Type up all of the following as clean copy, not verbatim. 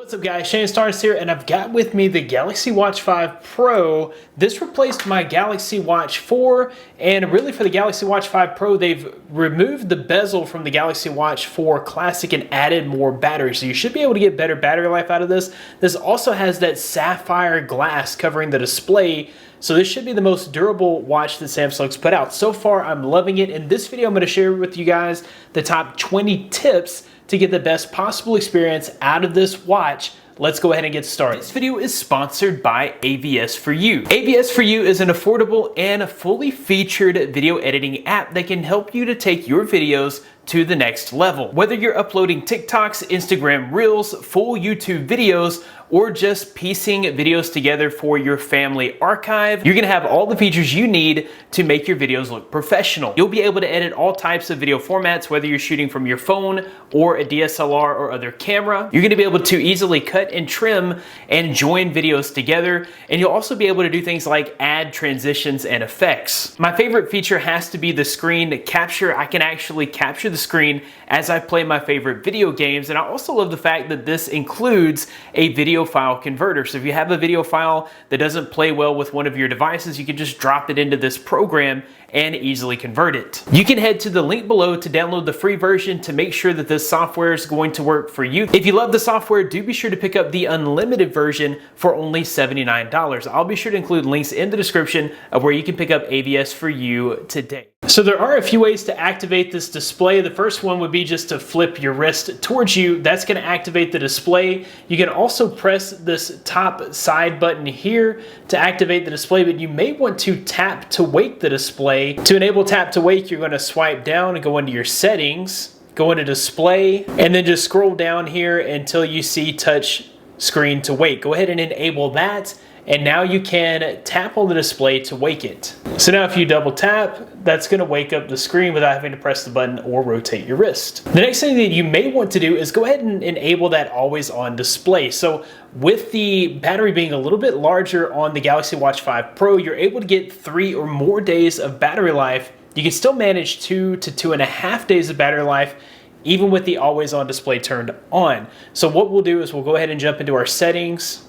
What's up guys, Shane Stars here, and I've got with me the Galaxy Watch 5 Pro. This replaced my Galaxy Watch 4, and really for the Galaxy Watch 5 Pro, they've removed the bezel from the Galaxy Watch 4 Classic and added more battery, so you should be able to get better battery life out of this. This also has that sapphire glass covering the display, so this should be the most durable watch that Samsung's put out. So far, I'm loving it. In this video, I'm going to share with you guys the top 20 tips to get the best possible experience out of this watch. Let's go ahead and get started. This video is sponsored by AVS4U. AVS4U is an affordable and fully featured video editing app that can help you to take your videos to the next level. Whether you're uploading TikToks, Instagram Reels, full YouTube videos, or just piecing videos together for your family archive, you're gonna have all the features you need to make your videos look professional. You'll be able to edit all types of video formats, whether you're shooting from your phone or a DSLR or other camera. You're gonna be able to easily cut and trim and join videos together, and you'll also be able to do things like add transitions and effects. My favorite feature has to be the screen capture. I can actually capture the screen as I play my favorite video games, and I also love the fact that this includes a video file converter. So if you have a video file that doesn't play well with one of your devices, you can just drop it into this program and easily convert it. You can head to the link below to download the free version to make sure that this software is going to work for you. If you love the software, do be sure to pick up the unlimited version for only $79. I'll be sure to include links in the description of where you can pick up AVS4U today. So there are a few ways to activate this display. The first one would be just to flip your wrist towards you. That's going to activate the display. You can also press this top side button here to activate the display, but you may want to tap to wake the display. To enable tap to wake, you're going to swipe down and go into your settings, go into display, and then just scroll down here until you see touch screen to wake. Go ahead and enable that, and now you can tap on the display to wake it. So now if you double tap, that's going to wake up the screen without having to press the button or rotate your wrist. The next thing that you may want to do is go ahead and enable that always on display. So with the battery being a little bit larger on the Galaxy Watch 5 Pro, you're able to get 3 or more days of battery life. You can still manage 2 to 2.5 days of battery life even with the always on display turned on. So what we'll do is we'll go ahead and jump into our settings.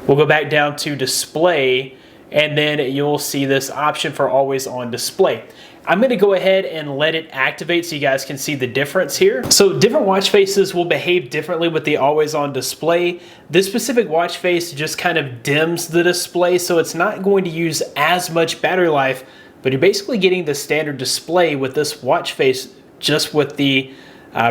We'll go back down to display, and then you'll see this option for always on display. I'm going to go ahead and let it activate so you guys can see the difference here. So different watch faces will behave differently with the always on display. This specific watch face just kind of dims the display, so it's not going to use as much battery life, but you're basically getting the standard display with this watch face just with the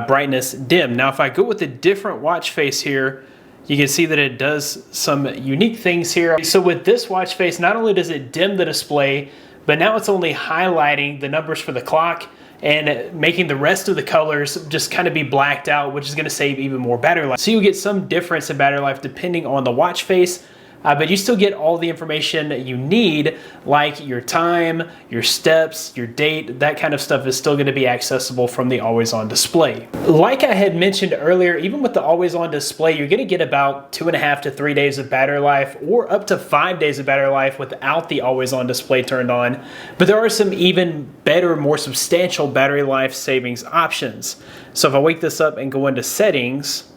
brightness dim. Now if I go with a different watch face here, you can see that it does some unique things here. So with this watch face, not only does it dim the display, but now it's only highlighting the numbers for the clock and making the rest of the colors just kind of be blacked out, which is going to save even more battery life. So you'll get some difference in battery life depending on the watch face. But you still get all the information that you need, like your time, your steps, your date. That kind of stuff is still going to be accessible from the always on display. Like I had mentioned earlier, even with the always on display, you're going to get about 2.5 to 3 days of battery life, or up to 5 days of battery life without the always on display turned on. But there are some even better, more substantial battery life savings options. So if I wake this up and go into settings,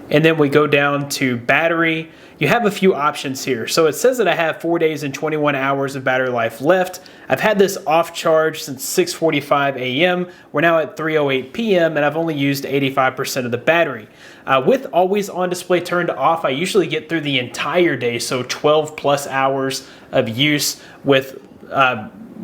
and then we go down to battery, you have a few options here. So it says that I have 4 days and 21 hours of battery life left. I've had this off charge since 6:45 a.m. We're now at 3:08 p.m. and I've only used 85% of the battery. With always on display turned off, I usually get through the entire day, so 12 plus hours of use with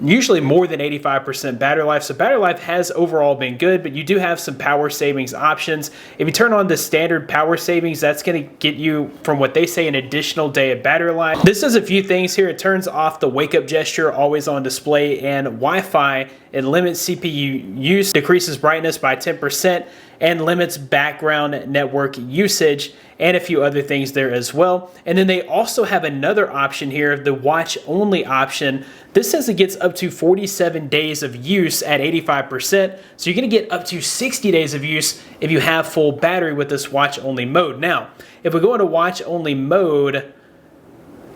usually more than 85% battery life. So battery life has overall been good, but you do have some power savings options. If you turn on the standard power savings, that's going to get you, from what they say, an additional day of battery life. This does a few things here. It turns off the wake up gesture, always on display, and Wi-Fi. It limits CPU use, decreases brightness by 10%, and limits background network usage, and a few other things there as well. And then they also have another option here, the watch only option. This says it gets up to 47 days of use at 85%. So you're going to get up to 60 days of use if you have full battery with this watch only mode. Now, if we go into watch only mode,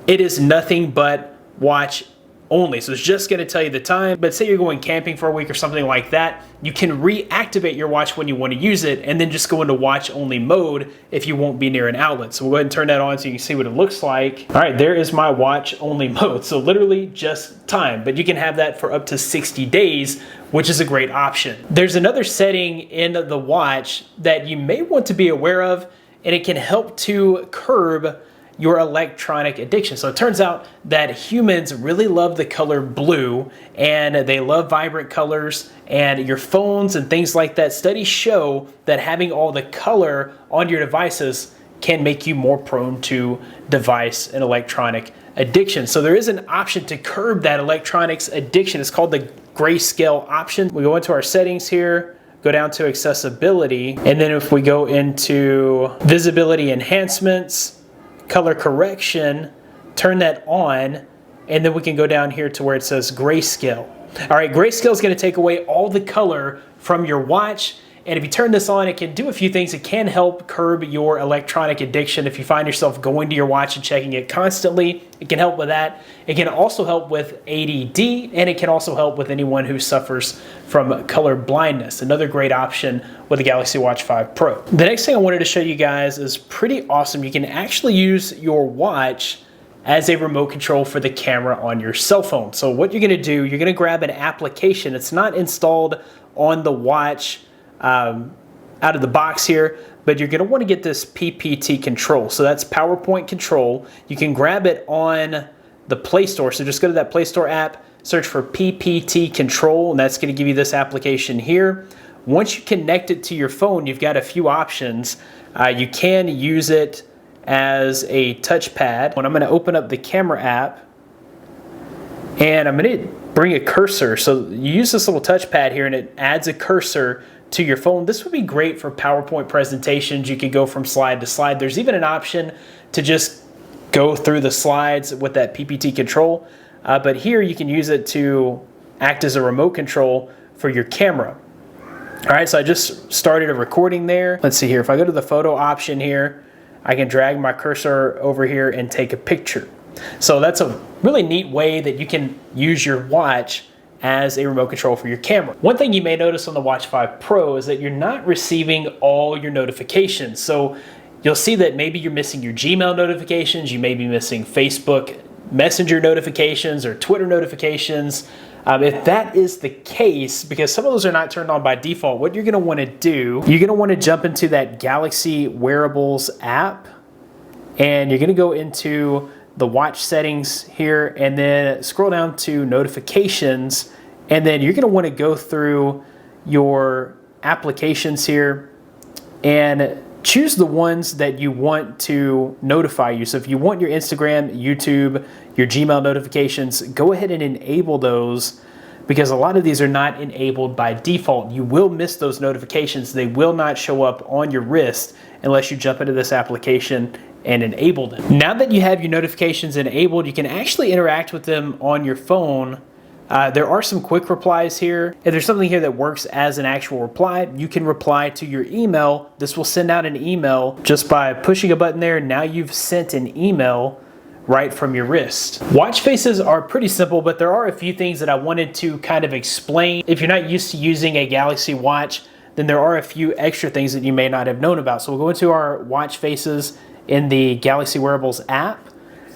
it is nothing but watch only. So it's just going to tell you the time. But say you're going camping for a week or something like that, you can reactivate your watch when you want to use it and then just go into watch only mode if you won't be near an outlet. So we'll go ahead and turn that on so you can see what it looks like. All right, there is my watch only mode. So literally just time, but you can have that for up to 60 days, which is a great option. There's another setting in the watch that you may want to be aware of, and it can help to curb your electronic addiction. So it turns out that humans really love the color blue, and they love vibrant colors, and your phones and things like that. Studies show that having all the color on your devices can make you more prone to device and electronic addiction. So there is an option to curb that electronics addiction. It's called the grayscale option. We go into our settings here, go down to accessibility, and then if we go into visibility enhancements, color correction, turn that on, and then we can go down here to where it says grayscale. All right, grayscale is going to take away all the color from your watch, and if you turn this on, it can do a few things. It can help curb your electronic addiction. If you find yourself going to your watch and checking it constantly, it can help with that. It can also help with ADD, and it can also help with anyone who suffers from color blindness. Another great option with the Galaxy Watch 5 Pro. The next thing I wanted to show you guys is pretty awesome. You can actually use your watch as a remote control for the camera on your cell phone. So what you're gonna do, you're gonna grab an application. It's not installed on the watch out of the box here, but you're going to want to get this PPT control. So that's PowerPoint control. You can grab it on the Play Store. So just go to that Play Store app, search for PPT control, and that's going to give you this application here. Once you connect it to your phone, you've got a few options. You can use it as a touchpad. When I'm going to open up the camera app, and I'm going to bring a cursor. So you use this little touchpad here, and it adds a cursor to your phone. This would be great for PowerPoint presentations. You can go from slide to slide. There's even an option to just go through the slides with that PPT control. But here you can use it to act as a remote control for your camera. All right, so I just started a recording there. Let's see here. If I go to the photo option here, I can drag my cursor over here and take a picture. So that's a really neat way that you can use your watch as a remote control for your camera. One thing you may notice on the Watch 5 Pro is that you're not receiving all your notifications. So you'll see that maybe you're missing your Gmail notifications, you may be missing Facebook Messenger notifications or Twitter notifications. If that is the case, because some of those are not turned on by default, what you're gonna wanna do, you're gonna wanna jump into that Galaxy Wearables app, and you're gonna go into the watch settings here, and then scroll down to notifications, and then you're going to want to go through your applications here and choose the ones that you want to notify you. So if you want your Instagram, YouTube, your Gmail notifications, go ahead and enable those, because a lot of these are not enabled by default. You will miss those notifications. They will not show up on your wrist unless you jump into this application and enable them. Now that you have your notifications enabled, you can actually interact with them on your phone. There are some quick replies here. If there's something here that works as an actual reply, you can reply to your email. This will send out an email just by pushing a button there. Now you've sent an email right from your wrist. Watch faces are pretty simple, but there are a few things that I wanted to kind of explain. If you're not used to using a Galaxy Watch, then there are a few extra things that you may not have known about. So we'll go into our watch faces in the Galaxy Wearables app.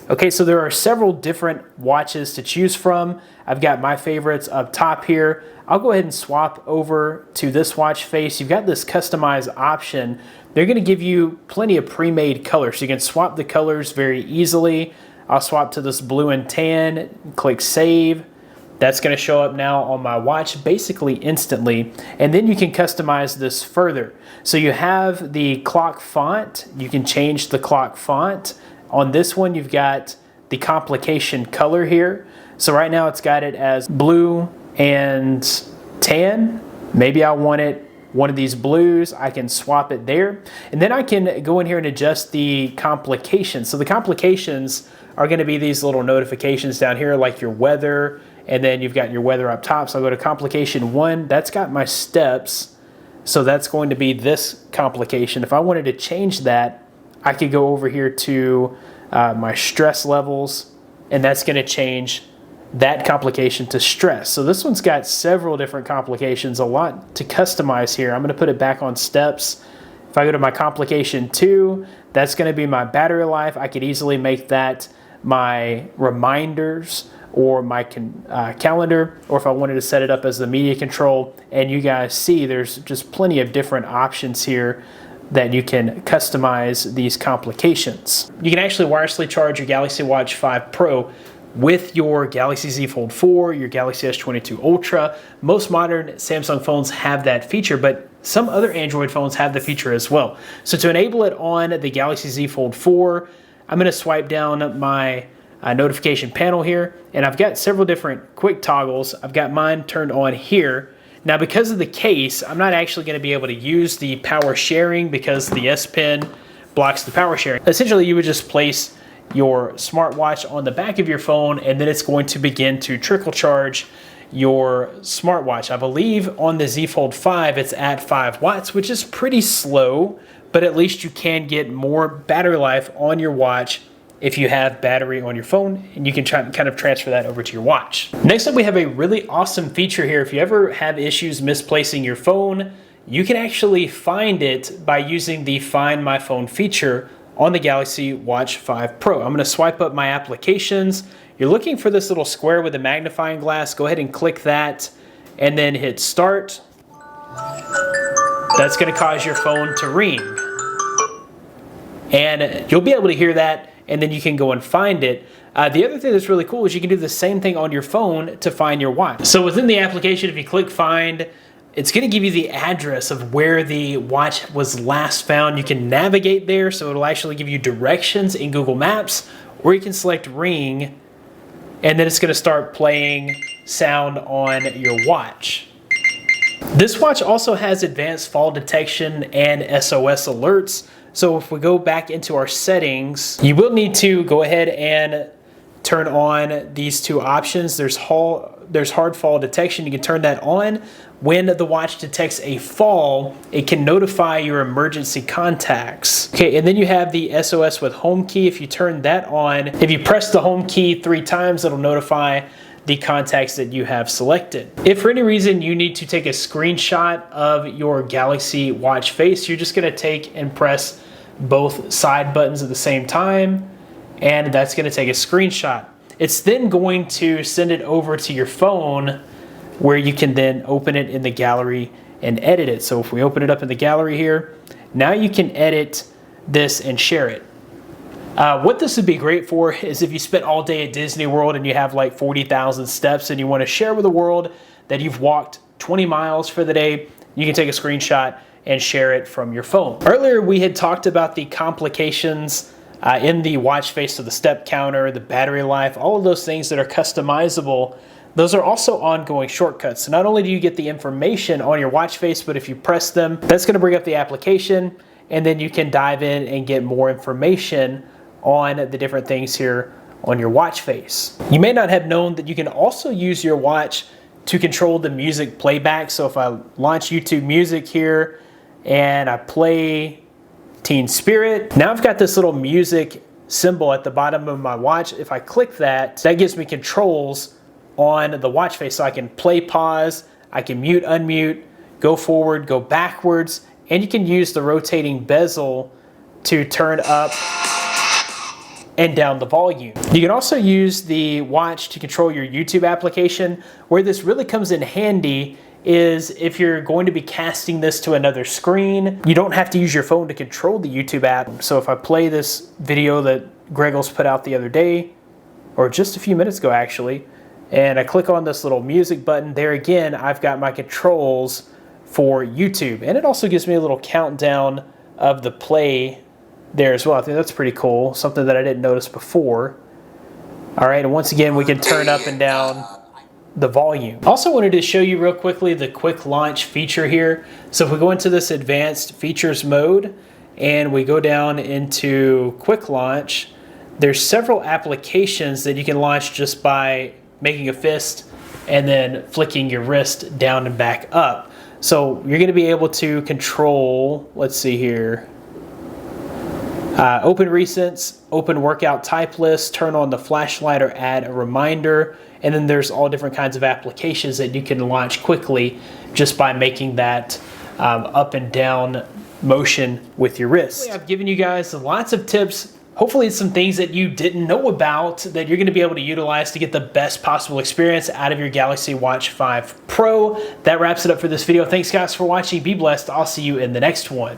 Okay, so there are several different watches to choose from. I've got my favorites up top here. I'll go ahead and swap over to this watch face. You've got this customize option. They're gonna give you plenty of pre-made colors, so you can swap the colors very easily. I'll swap to this blue and tan, click save. That's going to show up now on my watch basically instantly. And then you can customize this further. So you have the clock font. You can change the clock font. On this one, you've got the complication color here. So right now it's got it as blue and tan. Maybe I want it one of these blues. I can swap it there. And then I can go in here and adjust the complications. So the complications are going to be these little notifications down here, like your weather, and then you've got your weather up top. So I'll go to complication 1. That's got my steps. So that's going to be this complication. If I wanted to change that, I could go over here to my stress levels, and that's going to change that complication to stress. So this one's got several different complications, a lot to customize here. I'm going to put it back on steps. If I go to my complication 2, that's going to be my battery life. I could easily make that my reminders or my calendar, or if I wanted to set it up as the media control. And you guys see there's just plenty of different options here that you can customize these complications. You can actually wirelessly charge your Galaxy Watch 5 Pro with your Galaxy Z Fold 4, your Galaxy S22 Ultra. Most modern Samsung phones have that feature, but some other Android phones have the feature as well. So to enable it on the Galaxy Z Fold 4, I'm going to swipe down my notification panel here, and I've got several different quick toggles. I've got mine turned on here. Now, because of the case, I'm not actually going to be able to use the power sharing because the S Pen blocks the power sharing. Essentially, you would just place your smartwatch on the back of your phone, and then it's going to begin to trickle charge your smartwatch. I believe on the Z Fold 5, it's at 5 watts, which is pretty slow, but at least you can get more battery life on your watch if you have battery on your phone, and you can kind of transfer that over to your watch. Next up, we have a really awesome feature here. If you ever have issues misplacing your phone, you can actually find it by using the Find My Phone feature on the Galaxy Watch 5 Pro. I'm going to swipe up my applications. You're looking for this little square with a magnifying glass. Go ahead and click that and then hit start. That's going to cause your phone to ring. And you'll be able to hear that, and then you can go and find it. The other thing that's really cool is you can do the same thing on your phone to find your watch. So within the application, if you click find, it's going to give you the address of where the watch was last found. You can navigate there, so it'll actually give you directions in Google Maps, or you can select ring, and then it's going to start playing sound on your watch. This watch also has advanced fall detection and SOS alerts. So if we go back into our settings, you will need to go ahead and turn on these two options. There's hard fall detection. You can turn that on. When the watch detects a fall, it can notify your emergency contacts. Okay, and then you have the SOS with home key. If you turn that on, if you press the home key 3 times, it'll notify the contacts that you have selected. If for any reason you need to take a screenshot of your Galaxy Watch face, you're just gonna take and press both side buttons at the same time, and that's gonna take a screenshot. It's then going to send it over to your phone, where you can then open it in the gallery and edit it. So if we open it up in the gallery here, now you can edit this and share it. What this would be great for is if you spent all day at Disney World and you have like 40,000 steps and you want to share with the world that you've walked 20 miles for the day, you can take a screenshot and share it from your phone. Earlier, we had talked about the complications in the watch face, so the step counter, the battery life, all of those things that are customizable. Those are also ongoing shortcuts. So not only do you get the information on your watch face, but if you press them, that's going to bring up the application, and then you can dive in and get more information on the different things here on your watch face. You may not have known that you can also use your watch to control the music playback. So if I launch YouTube Music here and I play Teen Spirit, now I've got this little music symbol at the bottom of my watch. If I click that, that gives me controls on the watch face. So I can play, pause, I can mute, unmute, go forward, go backwards, and you can use the rotating bezel to turn up and down the volume. You can also use the watch to control your YouTube application. Where this really comes in handy is if you're going to be casting this to another screen, you don't have to use your phone to control the YouTube app. So if I play this video that Greggles put out the other day, or just a few minutes ago actually, and I click on this little music button, there again, I've got my controls for YouTube. And it also gives me a little countdown of the play there as well. I think that's pretty cool, something that I didn't notice before. All right, and once again, we can turn up and down the volume. Also wanted to show you real quickly the quick launch feature here. So if we go into this advanced features mode and we go down into quick launch, there's several applications that you can launch just by making a fist and then flicking your wrist down and back up. So you're going to be able to control, let's see here, Open recents, open workout type list, turn on the flashlight or add a reminder, and then there's all different kinds of applications that you can launch quickly just by making that up and down motion with your wrist. I've given you guys lots of tips. Hopefully it's some things that you didn't know about that you're going to be able to utilize to get the best possible experience out of your Galaxy Watch 5 Pro. That wraps it up for this video. Thanks guys for watching. Be blessed. I'll see you in the next one.